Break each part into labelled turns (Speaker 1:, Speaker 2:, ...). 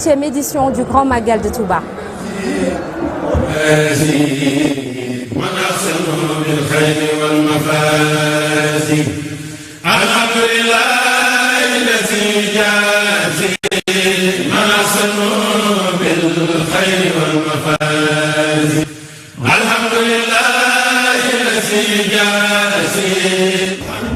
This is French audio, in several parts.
Speaker 1: 8e édition du Grand Magal de Touba.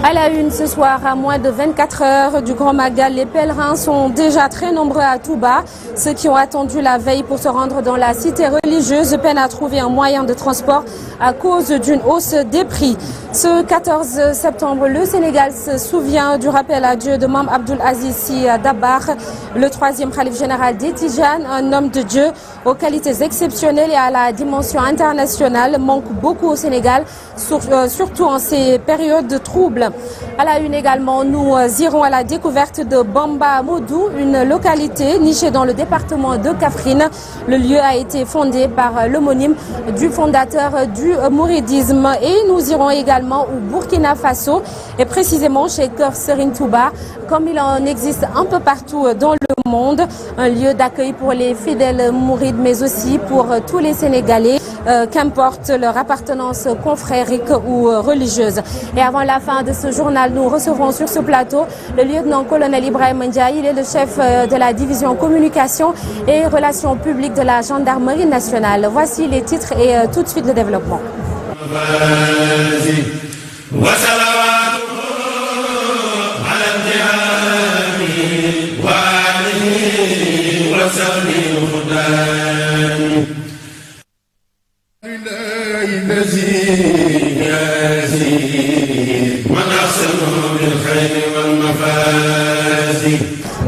Speaker 1: À la une ce soir, à moins de 24 heures du Grand Magal, les pèlerins sont déjà très nombreux à Touba. Ceux qui ont attendu la veille pour se rendre dans la cité religieuse peinent à trouver un moyen de transport à cause d'une hausse des prix. Ce 14 septembre, le Sénégal se souvient du rappel à Dieu de Mame Abdoul Aziz Sy Dabakh, le 3e khalife général des Tidianes, un homme de Dieu aux qualités exceptionnelles et à la dimension internationale, manque beaucoup au Sénégal, surtout en ces périodes troubles. À la une également, nous irons à la découverte de Bamba Modou, une localité nichée dans le département de Kaffrine. Le lieu a été fondé par l'homonyme du fondateur du mouridisme. Et nous irons également au Burkina Faso et précisément chez Kër Serigne Touba, comme il en existe un peu partout dans le monde, un lieu d'accueil pour les fidèles mourides mais aussi pour tous les Sénégalais, qu'importe leur appartenance confrérique ou religieuse. Et avant la fin de ce journal, nous recevrons sur ce plateau le lieutenant-colonel Ibrahima Ndiaye. Il est le chef de la division communication et relations publiques de la gendarmerie nationale. Voici les titres et tout de suite le développement.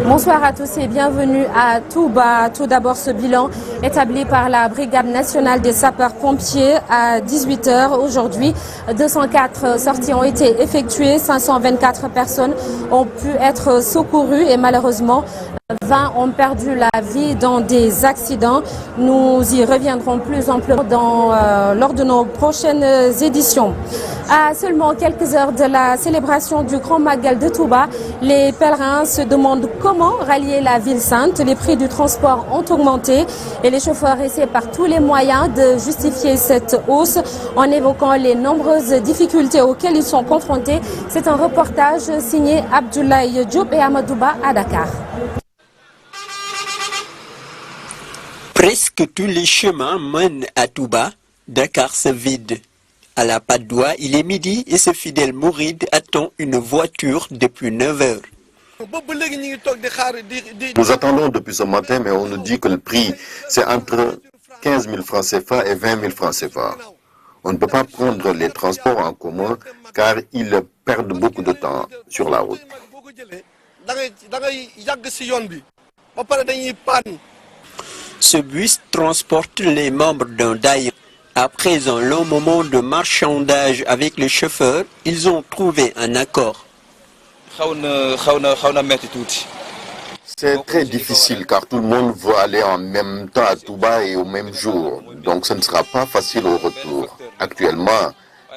Speaker 1: Bonsoir à tous et bienvenue à Touba. Tout d'abord, ce bilan établi par la Brigade nationale des sapeurs-pompiers à 18 h aujourd'hui. 204 sorties ont été effectuées, 524 personnes ont pu être secourues et malheureusement 20 ont perdu la vie dans des accidents. Nous y reviendrons plus amplement lors de nos prochaines éditions. À seulement quelques heures de la célébration du Grand Magal de Touba, les pèlerins se demandent comment rallier la ville sainte. Les prix du transport ont augmenté et les chauffeurs essaient par tous les moyens de justifier cette hausse en évoquant les nombreuses difficultés auxquelles ils sont confrontés. C'est un reportage signé Abdoulaye Diop et Amadouba à Dakar.
Speaker 2: Presque tous les chemins mènent à Touba. Dakar se vide. À la Patte d'Oie, il est midi et ce fidèle mouride attend une voiture depuis 9 heures.
Speaker 3: Nous attendons depuis ce matin, mais on nous dit que le prix, c'est entre 15 000 francs CFA et 20 000 francs CFA. On ne peut pas prendre les transports en commun car ils perdent beaucoup de temps sur la route.
Speaker 2: Ce bus transporte les membres d'un daïra. Après un long moment de marchandage avec le chauffeur, ils ont trouvé un accord.
Speaker 3: C'est très difficile car tout le monde veut aller en même temps à Touba et au même jour. Donc ce ne sera pas facile au retour. Actuellement,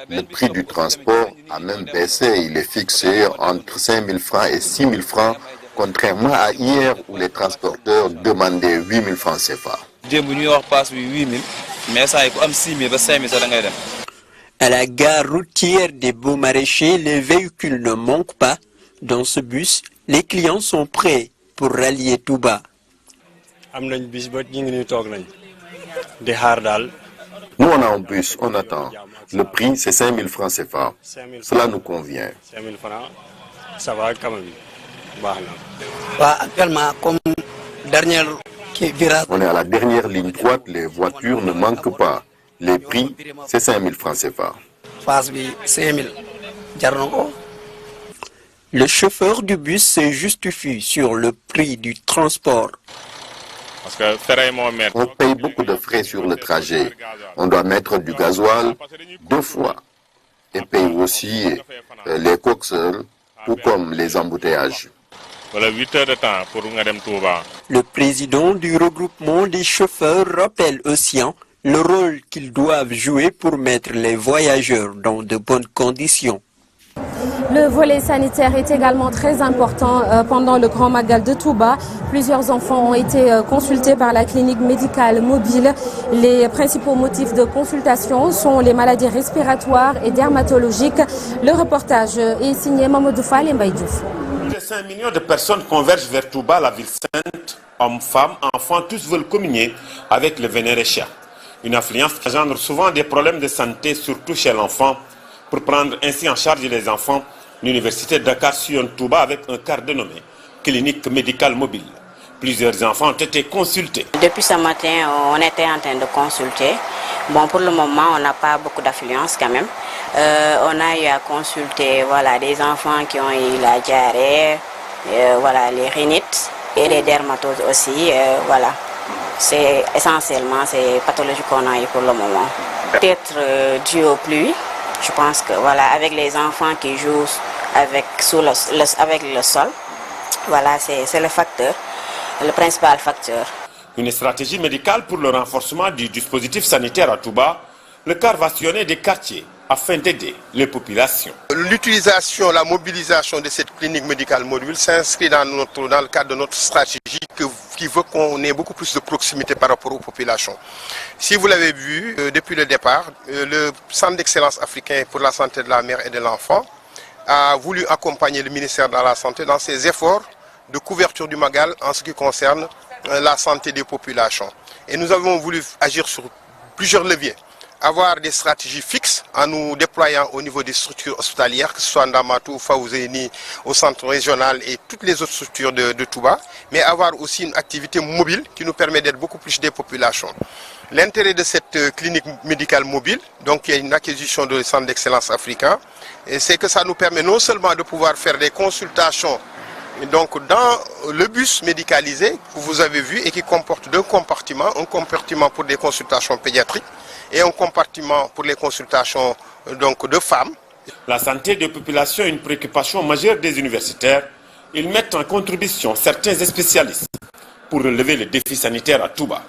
Speaker 3: le prix du transport a même baissé. Il est fixé entre 5 000 francs et 6 000 francs, contrairement à hier où les transporteurs demandaient 8 000 francs CFA.
Speaker 2: À la gare routière des Beaux-Maraîchers, les véhicules ne manquent pas. Dans ce bus, les clients sont prêts pour rallier Touba.
Speaker 3: Nous, on a un bus, on attend. Le prix, c'est 5 000 francs CFA. Cela nous convient. On est à la dernière ligne droite, les voitures ne manquent pas. Les prix, c'est 5 000 francs CFA.
Speaker 2: Le chauffeur du bus se justifie sur le prix du transport.
Speaker 3: On paye beaucoup de frais sur le trajet. On doit mettre du gasoil 2 fois. Et paye aussi les coxes, tout comme les embouteillages.
Speaker 2: Le président du regroupement des chauffeurs rappelle aussi le rôle qu'ils doivent jouer pour mettre les voyageurs dans de bonnes conditions.
Speaker 1: Le volet sanitaire est également très important pendant le Grand Magal de Touba. Plusieurs enfants ont été consultés par la clinique médicale mobile. Les principaux motifs de consultation sont les maladies respiratoires et dermatologiques. Le reportage est signé Mamadou Fall et Mbaye Diouf.
Speaker 4: Plus de 5 millions de personnes convergent vers Touba, la ville sainte. Hommes, femmes, enfants, tous veulent communier avec le vénéré Cheikh. Une affluence qui engendre souvent des problèmes de santé, surtout chez l'enfant. Pour prendre ainsi en charge les enfants, l'université de Dakar sillonne Touba avec un quart dénommé clinique médicale mobile. Plusieurs enfants ont été consultés.
Speaker 5: Depuis ce matin, on était en train de consulter. Bon, pour le moment, on n'a pas beaucoup d'affluence quand même. On a eu à consulter des enfants qui ont eu la diarrhée, les rhinites et les dermatoses aussi. C'est essentiellement ces pathologies qu'on a eu pour le moment. Peut-être dû aux pluies. Je pense que avec les enfants qui jouent avec le sol, c'est le facteur, le principal facteur.
Speaker 4: Une stratégie médicale pour le renforcement du dispositif sanitaire à Touba. Le CAR va sillonner des quartiers afin d'aider les populations.
Speaker 6: L'utilisation, la mobilisation de cette clinique médicale mobile s'inscrit dans le cadre de notre stratégie qui veut qu'on ait beaucoup plus de proximité par rapport aux populations. Si vous l'avez vu, depuis le départ, le Centre d'excellence africain pour la santé de la mère et de l'enfant a voulu accompagner le ministère de la Santé dans ses efforts de couverture du Magal en ce qui concerne la santé des populations. Et nous avons voulu agir sur plusieurs leviers. Avoir des stratégies fixes en nous déployant au niveau des structures hospitalières, que ce soit Ndamatou, Fawzeni, au centre régional et toutes les autres structures de Touba, mais avoir aussi une activité mobile qui nous permet d'être beaucoup plus des populations. L'intérêt de cette clinique médicale mobile, donc qui est une acquisition de centre d'excellence africain, c'est que ça nous permet non seulement de pouvoir faire des consultations donc dans le bus médicalisé que vous avez vu et qui comporte deux compartiments, un compartiment pour des consultations pédiatriques et un compartiment pour les consultations de femmes.
Speaker 4: La santé des populations est une préoccupation majeure des universitaires. Ils mettent en contribution certains spécialistes pour relever le défi sanitaire à Touba.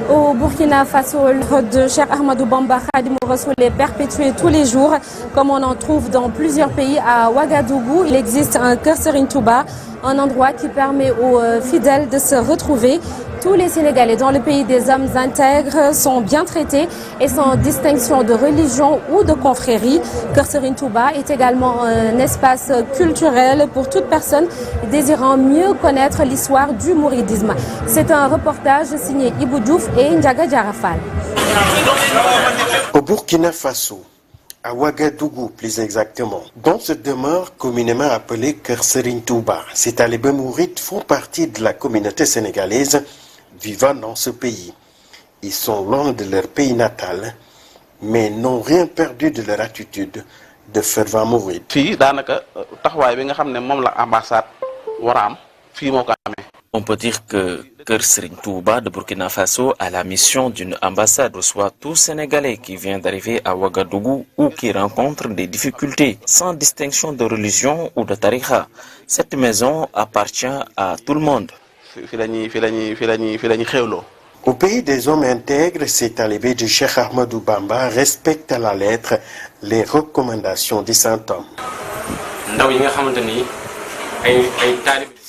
Speaker 1: Au Burkina Faso, l'œuvre de Cheikh Ahmadou Bamba Khadimou Rassoul est perpétuée tous les jours, comme on en trouve dans plusieurs pays. À Ouagadougou, il existe un Kër Serigne Touba, un endroit qui permet aux fidèles de se retrouver. Tous les Sénégalais dans le pays des hommes intègres sont bien traités et sans distinction de religion ou de confrérie. Kër Serigne Touba est également un espace culturel pour toute personne désirant mieux connaître l'histoire du mouridisme. C'est un reportage signé Ibou Diouf et Ndiaga Diarafal.
Speaker 7: Au Burkina Faso, à Ouagadougou plus exactement, dans cette demeure communément appelée Kër Serigne Touba, ces talibés mourides font partie de la communauté sénégalaise vivant dans ce pays. Ils sont loin de leur pays natal, mais n'ont rien perdu de leur attitude de fervents mourides.
Speaker 8: On peut dire que Kër Serigne Touba de Burkina Faso a la mission d'une ambassade, reçoit tout Sénégalais qui vient d'arriver à Ouagadougou ou qui rencontre des difficultés, sans distinction de religion ou de tariqa. Cette maison appartient à tout le monde.
Speaker 7: Au pays des hommes intègres, ces talibés de Cheikh Ahmadou Bamba respectent à la lettre les recommandations du Saint-Homme.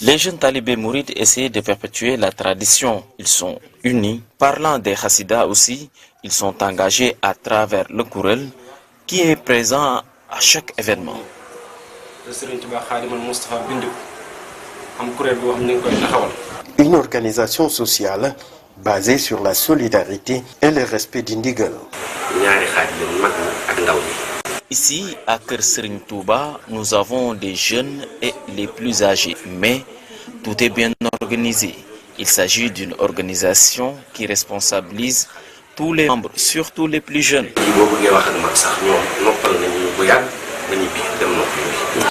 Speaker 8: Les jeunes talibés mourides essaient de perpétuer la tradition. Ils sont unis. Parlant des Hassidas aussi, ils sont engagés à travers le Kourel qui est présent à chaque événement.
Speaker 7: Une organisation sociale basée sur la solidarité et le respect du ndigal.
Speaker 8: Ici, à Kër Serigne Touba, nous avons des jeunes et les plus âgés, mais tout est bien organisé. Il s'agit d'une organisation qui responsabilise tous les membres, surtout les plus jeunes.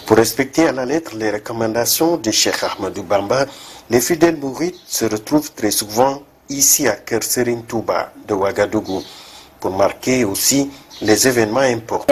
Speaker 7: Pour respecter à la lettre les recommandations de Cheikh Ahmadou Bamba, les fidèles mourides se retrouvent très souvent ici à Kër Serigne Touba de Ouagadougou. pour marquer aussi les événements importants.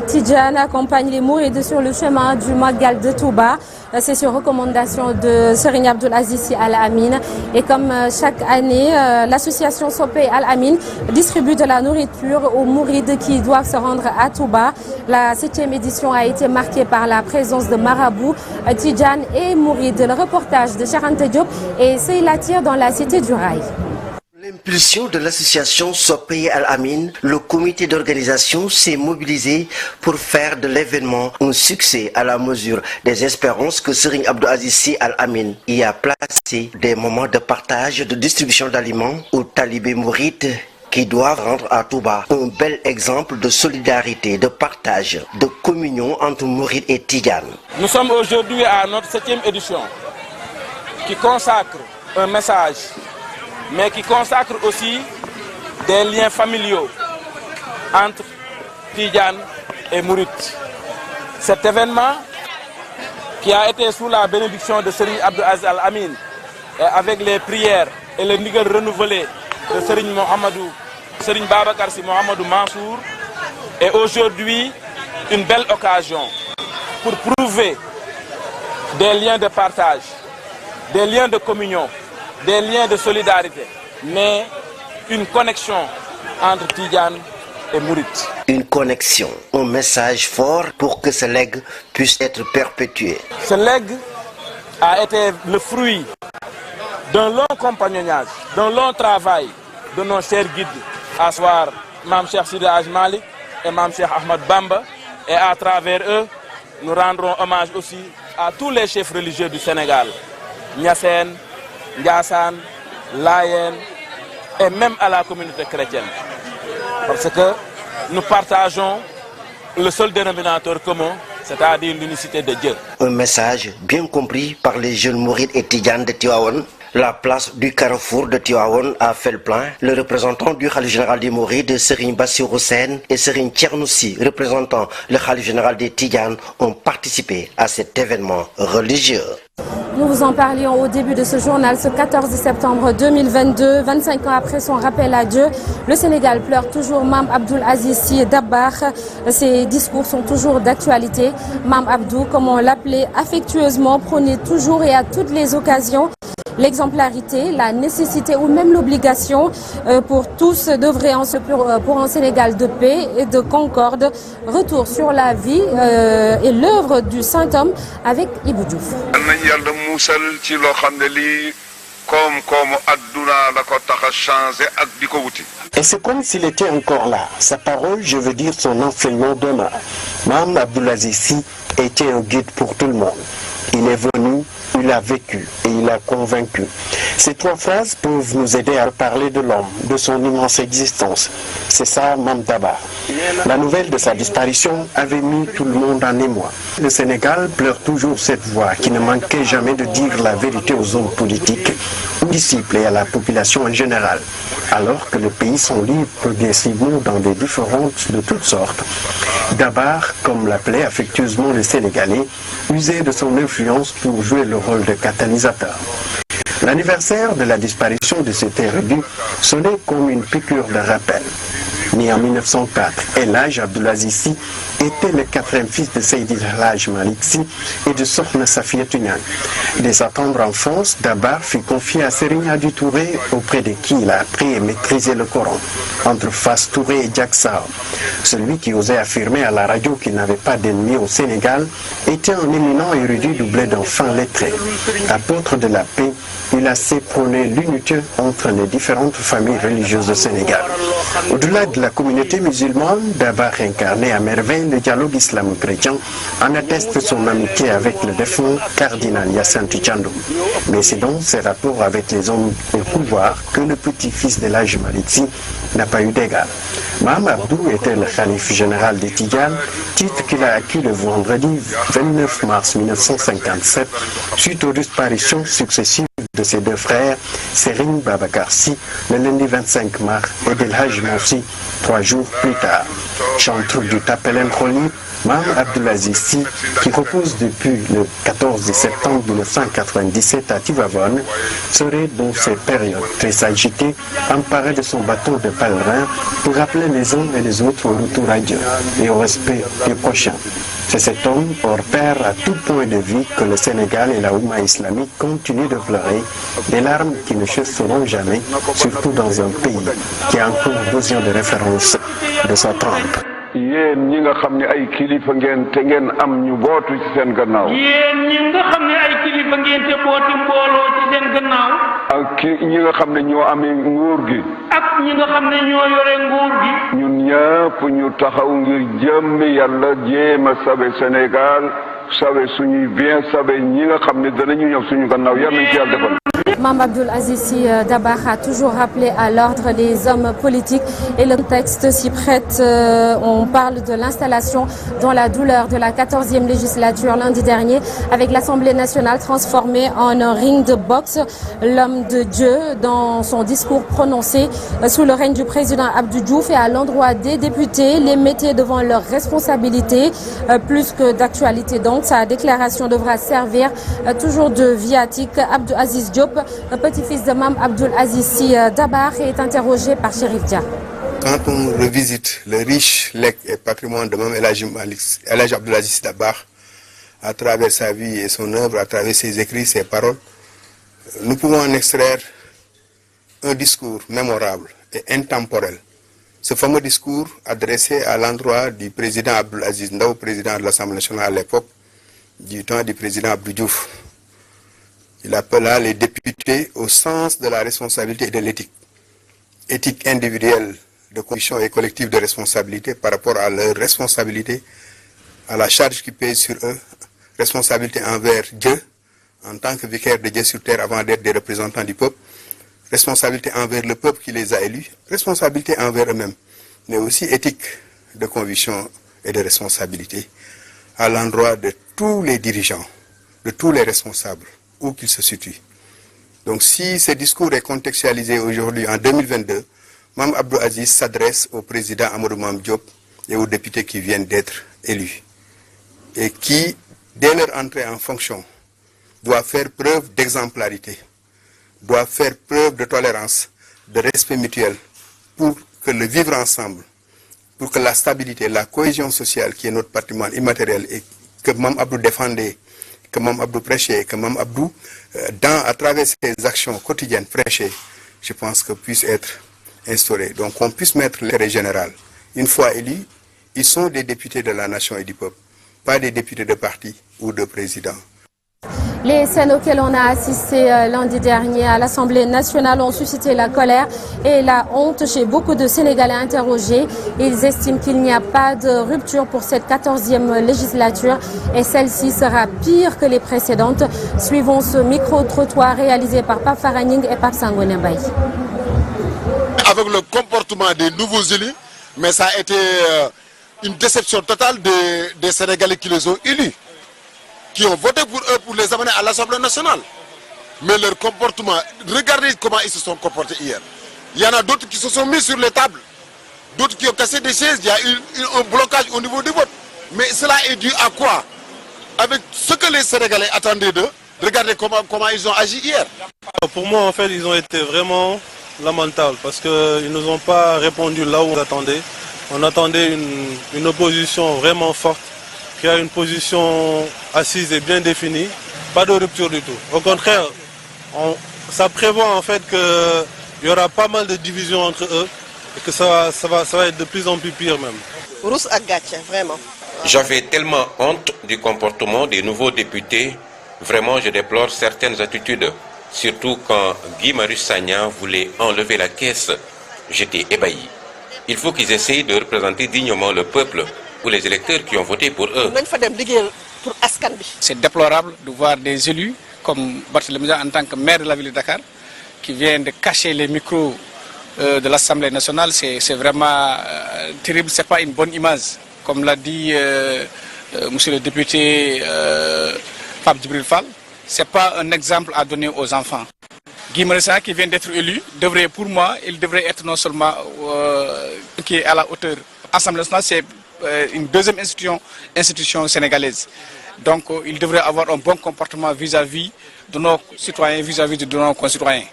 Speaker 1: Tidjane accompagne les mourides sur le chemin du Magal de Touba. C'est sur recommandation de Serigne Abdoul Aziz Sy Al Amine. Et comme chaque année, l'association Sopé Al Amine distribue de la nourriture aux mourides qui doivent se rendre à Touba. La 7e édition a été marquée par la présence de marabouts, Tidjane et mourides. Le reportage de Cheikh Anta Diop et Seyla Tir dans la cité du Rail.
Speaker 9: L'impulsion de l'association Sopé Al Amine, le comité d'organisation s'est mobilisé pour faire de l'événement un succès à la mesure des espérances que Serigne Abdoul Aziz Sy Al Amine y a placé des moments de partage, de distribution d'aliments aux talibés mourides qui doivent rendre à Touba un bel exemple de solidarité, de partage, de communion entre mourides et Tidjane.
Speaker 10: Nous sommes aujourd'hui à notre 7e édition qui consacre un message, mais qui consacre aussi des liens familiaux entre Tidjane et Mouride. Cet événement, qui a été sous la bénédiction de Serigne Abdoul Aziz Al Amine, et avec les prières et le nigal renouvelé de Serigne Babacar Sy Mohamedou Mansour, est aujourd'hui une belle occasion pour prouver des liens de partage, des liens de communion, des liens de solidarité, mais une connexion entre Tidjane et Mouride.
Speaker 9: Une connexion, un message fort pour que ce legs puisse être perpétué.
Speaker 10: Ce legs a été le fruit d'un long compagnonnage, d'un long travail de nos chers guides, à savoir Mam Cheikh Sidi Hadj Malick et Mam Cheikh Ahmad Bamba. Et à travers eux, nous rendrons hommage aussi à tous les chefs religieux du Sénégal, Niassène, Ndiassane, Layen et même à la communauté chrétienne. Parce que nous partageons le seul dénominateur commun, c'est-à-dire l'unicité de Dieu.
Speaker 9: Un message bien compris par les jeunes mourides et Tidjane de Tivaouane. La place du carrefour de Tivaouane a fait le plein. Le représentant du khalife général des mourides, Serigne Bassirou Sène, et Serigne Thierno Sy, représentant le khalife général des Tidjane, ont participé à cet événement religieux.
Speaker 1: Nous vous en parlions au début de ce journal, ce 14 septembre 2022, 25 ans après son rappel à Dieu. Le Sénégal pleure toujours Mame Abdoul Aziz Sy Dabakh. Ses discours sont toujours d'actualité. Mame Abdou, comme on l'appelait affectueusement, prônait toujours et à toutes les occasions l'exemplarité, la nécessité ou même l'obligation pour tous d'œuvrer pour un Sénégal de paix et de concorde. Retour sur la vie et l'œuvre du saint homme avec Ibou Diouf.
Speaker 7: Et c'est comme s'il était encore là. Sa parole, je veux dire son enseignement d'honneur. Mame Abdoul Aziz Sy était un guide pour tout le monde. Il est venu, il a vécu et il a convaincu. Ces trois phrases peuvent nous aider à parler de l'homme, de son immense existence. C'est ça, Mame Dabakh. La nouvelle de sa disparition avait mis tout le monde en émoi. Le Sénégal pleure toujours cette voix qui ne manquait jamais de dire la vérité aux hommes politiques, aux disciples et à la population en général, alors que le pays s'enlise progressivement dans des différentes de toutes sortes. Dabakh, comme l'appelait affectueusement les Sénégalais, usait de son influence pour jouer le rôle de catalyseur. L'anniversaire de la disparition de cet érudit sonnait comme une piqûre de rappel. Né en 1904, El Hadj Abdoul Aziz Sy était le quatrième fils de Seydi El Hadj Malick Sy et de Sokhna Safiatou Niane. Dès sa tendre enfance, Dabakh fut confié à Serigne Hadi Touré, auprès de qui il a appris et maîtrisé le Coran, entre Fass Touré et Diack Sao. Celui qui osait affirmer à la radio qu'il n'avait pas d'ennemis au Sénégal était un éminent érudit doublé d'un fin lettré. Apôtre de la paix, il a su prôner l'unité entre les différentes familles religieuses du Sénégal. Au-delà de la communauté musulmane, Dabakh incarnait à merveille le dialogue islamo-chrétien, en atteste son amitié avec le défunt cardinal Hyacinthe Thiandoum. Mais c'est dans ses rapports avec les hommes au pouvoir que le petit-fils de El Hadj Malick Sy n'a pas eu d'égal. Mame Abdou était le khalife général des Tidjanes, titre qu'il a acquis le vendredi 29 mars 1957, suite aux disparitions successives de ses deux frères, Serigne Babacar Sy, le lundi 25 mars, et d'El Hadj Moussi, 3 jours plus tard. Chantre du Tapelen Kholi, Mame Abdoul Aziz Sy, qui repose depuis le 14 septembre 1997 à Tivaouane, serait dans ces périodes très agitées, emparé de son bâton de pèlerin pour rappeler les uns et les autres au retour à Dieu et au respect du prochain. C'est cet homme hors pair à tout point de vue que le Sénégal et la Oumma islamique continuent de pleurer, des larmes qui ne cesseront jamais, surtout dans un pays qui a encore besoin de référence de sa trempe.
Speaker 11: yéen ñi nga xam ne ay kilifa ngeen te ngeen am ñu bootu ci seen gannaaw.
Speaker 12: yéen ñi nga xam ne ay kilifa ngeen te booti mbooloo ci seen gannaaw.
Speaker 11: ak ñi nga xam ne ñoo amee nguur gi.
Speaker 12: ak ñi nga xam ne ñoo yore nguur gi.
Speaker 11: ñun ñëpp ñu taxaw ngir jëmmi yàlla jéem a sabe Sénégal sabe suñuy bien sabe ñi nga xam ne danañu ñëw suñu gannaaw yal nañu ci yàlla defal.
Speaker 1: Mame Abdoul Aziz Sy Dabakh a toujours rappelé à l'ordre les hommes politiques et le texte s'y prête. On parle de l'installation dans la douleur de la 14e législature lundi dernier avec l'Assemblée nationale transformée en un ring de boxe. L'homme de Dieu, dans son discours prononcé sous le règne du président Abdou Diouf et à l'endroit des députés, les mettait devant leurs responsabilités plus que d'actualité. Donc sa déclaration devra servir toujours de viatique. Abdou Aziz Diop, le petit-fils de Mame Abdoul Aziz Sy Dabakh, est interrogé par Chérif Dia.
Speaker 6: Quand on revisite le riche legs et patrimoine de Mame El Hadj Abdoul Aziz Sy Dabakh, à travers sa vie et son œuvre, à travers ses écrits, ses paroles, nous pouvons en extraire un discours mémorable et intemporel. Ce fameux discours adressé à l'endroit du président Abdoul Aziz Ndaw, président de l'Assemblée nationale à l'époque, du temps du président Abdou Diouf. Il appela les députés au sens de la responsabilité et de l'éthique. Éthique individuelle de conviction et collective de responsabilité par rapport à leur responsabilité, à la charge qui pèse sur eux, responsabilité envers Dieu, en tant que vicaire de Dieu sur terre avant d'être des représentants du peuple, responsabilité envers le peuple qui les a élus, responsabilité envers eux-mêmes, mais aussi éthique de conviction et de responsabilité à l'endroit de tous les dirigeants, de tous les responsables, où qu'ils se situent. Donc si ce discours est contextualisé aujourd'hui en 2022, Mame Abdoul Aziz s'adresse au président Amadou Mame Diop et aux députés qui viennent d'être élus et qui, dès leur entrée en fonction, doivent faire preuve d'exemplarité, doivent faire preuve de tolérance, de respect mutuel pour que le vivre ensemble, pour que la stabilité, la cohésion sociale qui est notre patrimoine immatériel et que Mame Abdou défendait, que Mame Abdou prêchait, que Mame Abdou, à travers ses actions quotidiennes prêchait, je pense que puisse être instauré. Donc qu'on puisse mettre l'intérêt général. Une fois élus, ils sont des députés de la nation et du peuple, pas des députés de parti ou de président.
Speaker 1: Les scènes auxquelles on a assisté lundi dernier à l'Assemblée nationale ont suscité la colère et la honte chez beaucoup de Sénégalais interrogés. Ils estiment qu'il n'y a pas de rupture pour cette 14e législature et celle-ci sera pire que les précédentes. Suivons ce micro-trottoir réalisé par Pape Faraning et Pape Sangoné Mbaye.
Speaker 13: Avec le comportement des nouveaux élus, mais ça a été une déception totale des Sénégalais qui les ont élus, qui ont voté pour eux pour les amener à l'Assemblée nationale. Mais leur comportement, regardez comment ils se sont comportés hier. Il y en a d'autres qui se sont mis sur les tables, d'autres qui ont cassé des chaises, il y a eu un blocage au niveau du vote. Mais cela est dû à quoi? Avec ce que les Sénégalais attendaient d'eux, regardez comment ils ont agi hier.
Speaker 14: Pour moi, en fait, ils ont été vraiment lamentables parce qu'ils ne nous ont pas répondu là où on attendait. On attendait une opposition vraiment forte, qui a une position assise et bien définie, pas de rupture du tout. Au contraire, ça prévoit en fait qu'il y aura pas mal de divisions entre eux et que ça va être de plus en plus pire même.
Speaker 15: Rousse à Gatcha, vraiment.
Speaker 16: J'avais tellement honte du comportement des nouveaux députés. Vraiment, je déplore certaines attitudes. Surtout quand Guy Marius Sagna voulait enlever la caisse. J'étais ébahi. Il faut qu'ils essayent de représenter dignement le peuple ou les électeurs qui ont voté pour eux.
Speaker 17: C'est déplorable de voir des élus comme Barthélémy en tant que maire de la ville de Dakar qui viennent de cacher les micros de l'Assemblée nationale. C'est vraiment terrible, ce n'est pas une bonne image. Comme l'a dit monsieur le député Pape Djibril Fall, ce n'est pas un exemple à donner aux enfants. Guy Marius Sagna qui vient d'être élu, pour moi, il devrait être non seulement qui est à la hauteur. L'Assemblée nationale, c'est une deuxième institution sénégalaise. Donc, il devrait avoir un bon comportement vis-à-vis de nos citoyens, vis-à-vis de nos concitoyens.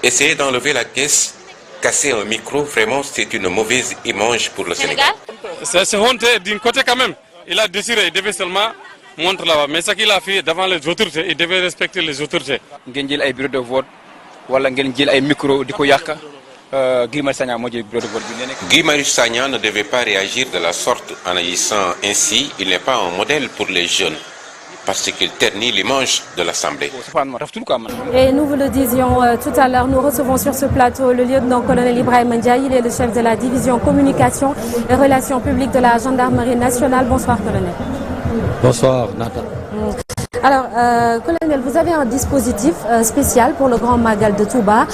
Speaker 16: Essayer d'enlever la caisse, casser un micro, vraiment, c'est une mauvaise image pour le Sénégal.
Speaker 14: C'est honte d'un côté quand même. Il a décidé, il devait seulement montrer là-bas. Mais ce qu'il a fait devant les autorités, il devait respecter les autorités.
Speaker 17: Ngeen ay bureau de vote wala ngeen jël ay micro diko yak Guy Marius Sagna mo jël bureau de vote bi.
Speaker 16: Guy Marius Sagna ne devait pas réagir de la sorte en agissant ainsi. Il n'est pas un modèle pour les jeunes parce qu'il ternit l'image de l'Assemblée.
Speaker 1: Et nous vous le disions tout à l'heure, nous recevons sur ce plateau le lieutenant-colonel Ibrahima Ndiaye. Il est le chef de la division communication et relations publiques de la gendarmerie nationale. Bonsoir, colonel.
Speaker 18: Bonsoir, Nathan.
Speaker 1: Alors, colonel, vous avez un dispositif spécial pour le Grand Magal de Touba.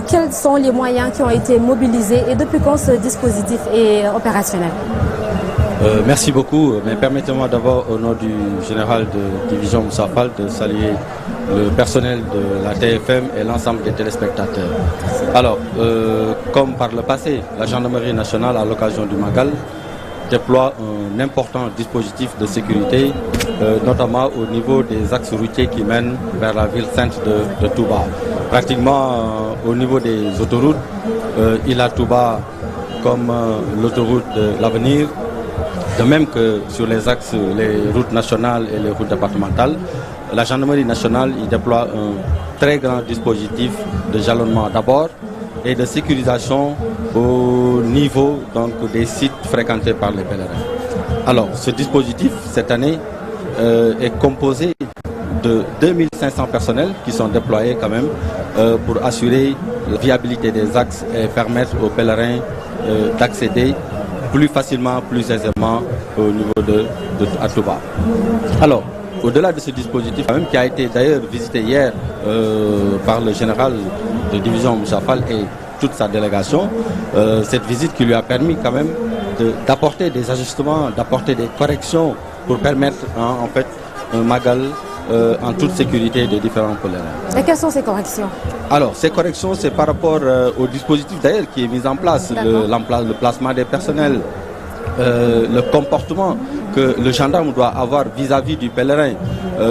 Speaker 1: Quels sont les moyens qui ont été mobilisés et depuis quand ce dispositif est opérationnel?
Speaker 18: Merci beaucoup, mais permettez-moi d'abord au nom du général de division Moussa Fall de saluer le personnel de la TFM et l'ensemble des téléspectateurs. Alors, comme par le passé, la gendarmerie nationale à l'occasion du Magal déploie un important dispositif de sécurité, notamment au niveau des axes routiers qui mènent vers la ville sainte de Touba. Pratiquement au niveau des autoroutes, il a Touba comme l'autoroute de l'avenir, de même que sur les axes, les routes nationales et les routes départementales. La gendarmerie nationale y déploie un très grand dispositif de jalonnement d'abord et de sécurisation au niveau donc, des sites fréquentés par les pèlerins. Alors, ce dispositif, cette année, est composé de 2500 personnels qui sont déployés quand même pour assurer la viabilité des axes et permettre aux pèlerins d'accéder plus facilement, plus aisément au niveau de Touba. Alors, au-delà de ce dispositif, quand même, qui a été d'ailleurs visité hier par le général de division Moussa Fall et toute sa délégation, cette visite qui lui a permis quand même d'apporter des ajustements, d'apporter des corrections pour permettre en fait un magal en toute sécurité des différents pèlerins.
Speaker 1: Et quelles sont ces corrections?
Speaker 18: Alors, ces corrections, c'est par rapport au dispositif d'ailleurs qui est mis en place, le placement des personnels, le comportement que le gendarme doit avoir vis-à-vis du pèlerin.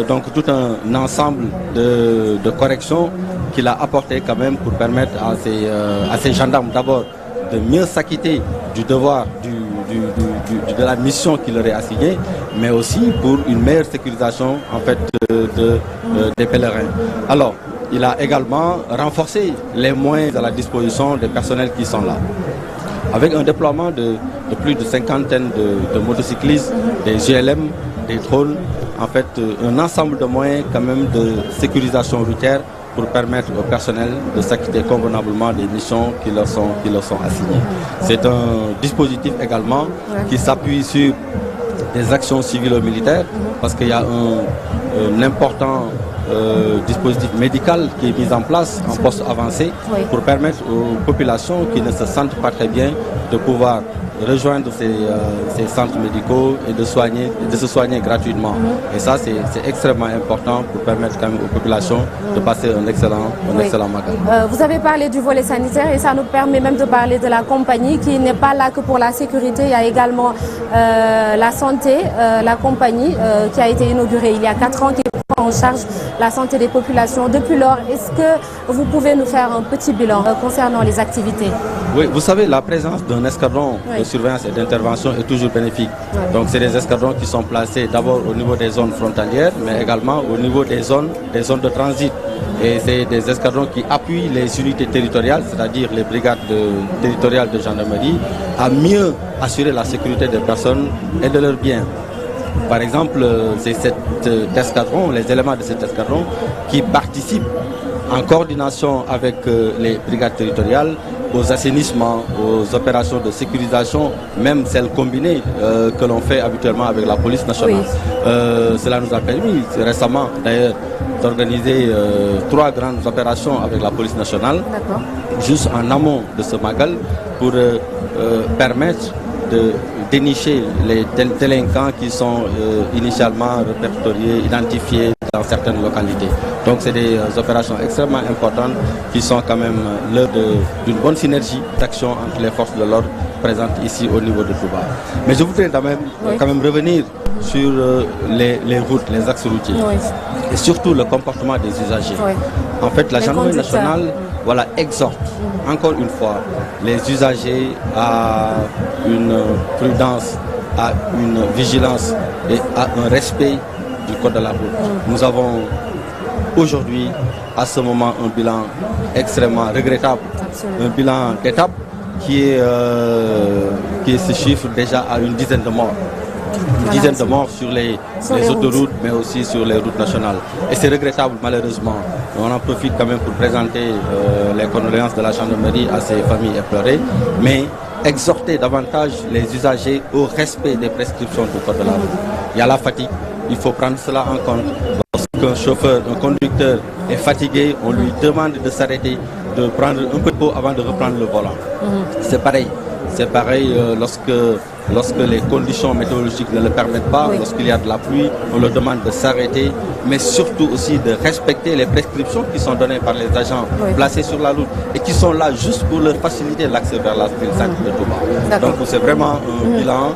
Speaker 18: Donc tout un ensemble de corrections qu'il a apporté quand même pour permettre à ces gendarmes d'abord de mieux s'acquitter du devoir, de la mission qui leur est assignée, mais aussi pour une meilleure sécurisation en fait des pèlerins. Alors, il a également renforcé les moyens à la disposition des personnels qui sont là. Avec un déploiement de plus de cinquantaine de motocyclistes, des GLM, des drones, en fait un ensemble de moyens quand même de sécurisation routière pour permettre au personnel de s'acquitter convenablement des missions qui leur sont assignées. C'est un dispositif également qui s'appuie sur des actions civilo-militaires parce qu'il y a un important dispositif médical qui est mis en place en poste avancé pour permettre aux populations qui ne se sentent pas très bien de pouvoir rejoindre ces centres médicaux et de se soigner gratuitement. Et ça, c'est extrêmement important pour permettre quand même aux populations de passer un excellent magal.
Speaker 1: Vous avez parlé du volet sanitaire et ça nous permet même de parler de la compagnie qui n'est pas là que pour la sécurité. Il y a également la santé, la compagnie qui a été inaugurée il y a 4 ans, qui prend en charge la santé des populations. Depuis lors, est-ce que vous pouvez nous faire un petit bilan concernant les activités?
Speaker 18: Oui, vous savez, la présence d'un escadron de surveillance et d'intervention est toujours bénéfique. Donc c'est des escadrons qui sont placés d'abord au niveau des zones frontalières, mais également au niveau des zones de transit. Et c'est des escadrons qui appuient les unités territoriales, c'est-à-dire les brigades territoriales de gendarmerie, à mieux assurer la sécurité des personnes et de leurs biens. Par exemple, c'est cet escadron, les éléments de cet escadron qui participent en coordination avec les brigades territoriales aux assainissements, aux opérations de sécurisation, même celles combinées que l'on fait habituellement avec la police nationale. Cela nous a permis récemment d'ailleurs d'organiser 3 grandes opérations avec la police nationale, juste en amont de ce magal, pour permettre de dénicher les délinquants qui sont initialement répertoriés, identifiés dans certaines localités. Donc c'est des opérations extrêmement importantes qui sont quand même l'œuvre d'une bonne synergie d'action entre les forces de l'ordre présentes ici au niveau de Touba. Mais je voudrais quand même revenir sur les routes, les axes routiers et surtout le comportement des usagers. En fait, la gendarmerie nationale exhorte encore une fois les usagers à une prudence, à une vigilance et à un respect du code de la route. Nous avons aujourd'hui, à ce moment, un bilan extrêmement regrettable, un bilan d'étape qui se chiffre déjà à une dizaine de morts. Une dizaine de morts sur les autoroutes, mais aussi sur les routes nationales. Et c'est regrettable, malheureusement. On en profite quand même pour présenter les condoléances de la gendarmerie à ces familles éplorées, mais exhorter davantage les usagers au respect des prescriptions du code de la route. Il y a la fatigue, il faut prendre cela en compte. Lorsqu'un chauffeur, un conducteur est fatigué, on lui demande de s'arrêter, de prendre un peu de peau avant de reprendre le volant. C'est pareil. C'est pareil lorsque les conditions météorologiques ne le permettent pas, lorsqu'il y a de la pluie, on leur demande de s'arrêter, mais surtout aussi de respecter les prescriptions qui sont données par les agents placés sur la route et qui sont là juste pour leur faciliter l'accès vers la ville sainte de Touba. Donc c'est vraiment un bilan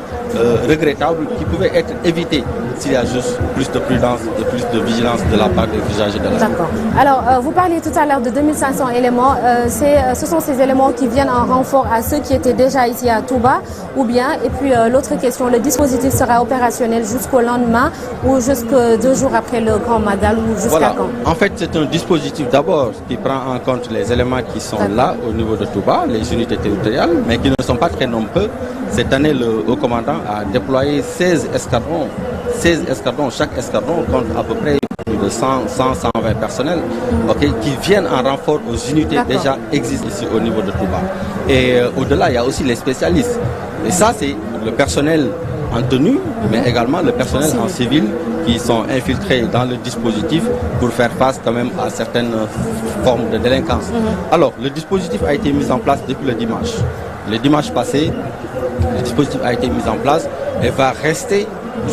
Speaker 18: regrettable qui pouvait être évité s'il y a juste plus de prudence et plus de vigilance de la part des usagers de la route.
Speaker 1: D'accord. Alors, vous parliez tout à l'heure de 2500 éléments. Ce sont ces éléments qui viennent en renfort à ceux qui étaient déjà ici à Touba, ou bien, et puis l'autre question, le dispositif sera opérationnel jusqu'au lendemain ou jusqu'à 2 jours après le Grand Magal ou jusqu'à quand?
Speaker 18: En fait, c'est un dispositif d'abord qui prend en compte les éléments qui sont là au niveau de Touba, les unités territoriales, mais qui ne sont pas très nombreux. Cette année, le haut commandant a déployé 16 escadrons. 16 escadrons, chaque escadron compte à peu près plus de 120 personnels qui viennent en renfort aux unités déjà existantes ici au niveau de Touba. Et au-delà, il y a aussi les spécialistes. Et ça, c'est le personnel en tenue, mais également le personnel en civil qui sont infiltrés dans le dispositif pour faire face quand même à certaines formes de délinquance. Alors, le dispositif a été mis en place depuis le dimanche. Le dimanche passé, le dispositif a été mis en place et va rester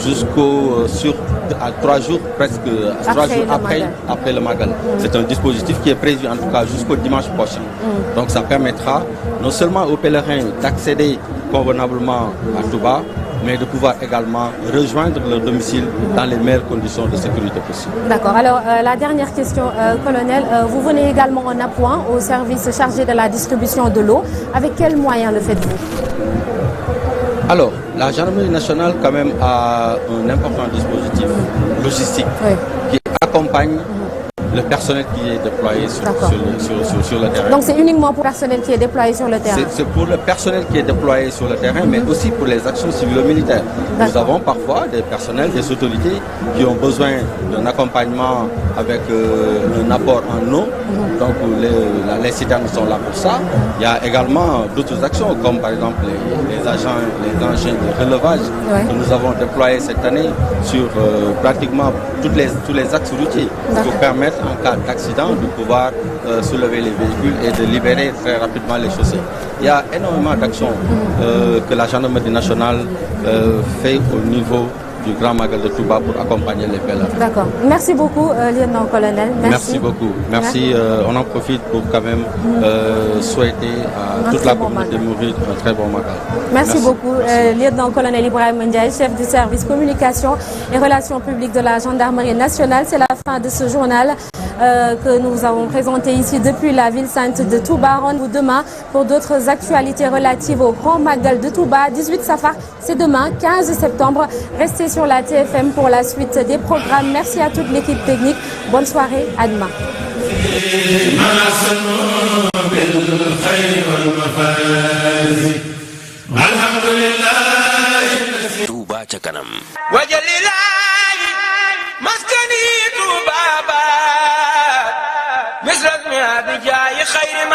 Speaker 18: jusqu'au 3 jours presque 3 jours après le Magal. C'est un dispositif qui est prévu en tout cas jusqu'au dimanche prochain. Donc ça permettra non seulement aux pèlerins d'accéder convenablement à Touba, mais de pouvoir également rejoindre leur domicile dans les meilleures conditions de sécurité possibles.
Speaker 1: D'accord. Alors, la dernière question, colonel, vous venez également en appoint au service chargé de la distribution de l'eau. Avec quels moyens le faites-vous?
Speaker 18: Alors, la gendarmerie nationale quand même a un important dispositif logistique qui accompagne le personnel qui est déployé sur le terrain.
Speaker 1: Donc c'est uniquement pour le personnel qui est déployé sur le terrain?
Speaker 18: C'est pour le personnel qui est déployé sur le terrain, mais aussi pour les actions civilo-militaires. Nous avons parfois des personnels, des autorités qui ont besoin d'un accompagnement avec un apport en eau. Donc les citernes sont là pour ça. Il y a également d'autres actions, comme par exemple les engins de relevage que nous avons déployés cette année sur pratiquement tous les axes routiers pour permettre en cas d'accident de pouvoir soulever les véhicules et de libérer très rapidement les chaussées. Il y a énormément d'actions que la gendarmerie nationale fait au niveau du Grand Magal de Touba pour accompagner les pèlerins.
Speaker 1: D'accord. Merci beaucoup, lieutenant-colonel.
Speaker 18: Merci beaucoup. Merci. On en profite pour quand même souhaiter à toute la communauté mouride un très bon Magal.
Speaker 1: Merci beaucoup, lieutenant-colonel Ibrahim Ndiaye, chef du service communication et relations publiques de la gendarmerie nationale. C'est la fin de ce journal que nous avons présenté ici depuis la ville sainte de Touba. Rendez-vous demain pour d'autres actualités relatives au Grand Magal de Touba. 18 Safar, c'est demain, 15 septembre. Restez sur la TFM pour la suite des programmes. Merci à toute l'équipe technique. Bonne soirée, à demain.
Speaker 19: Touba ca kanam.
Speaker 20: Wajalilahi maskani Touba ba misras mi abijay khayr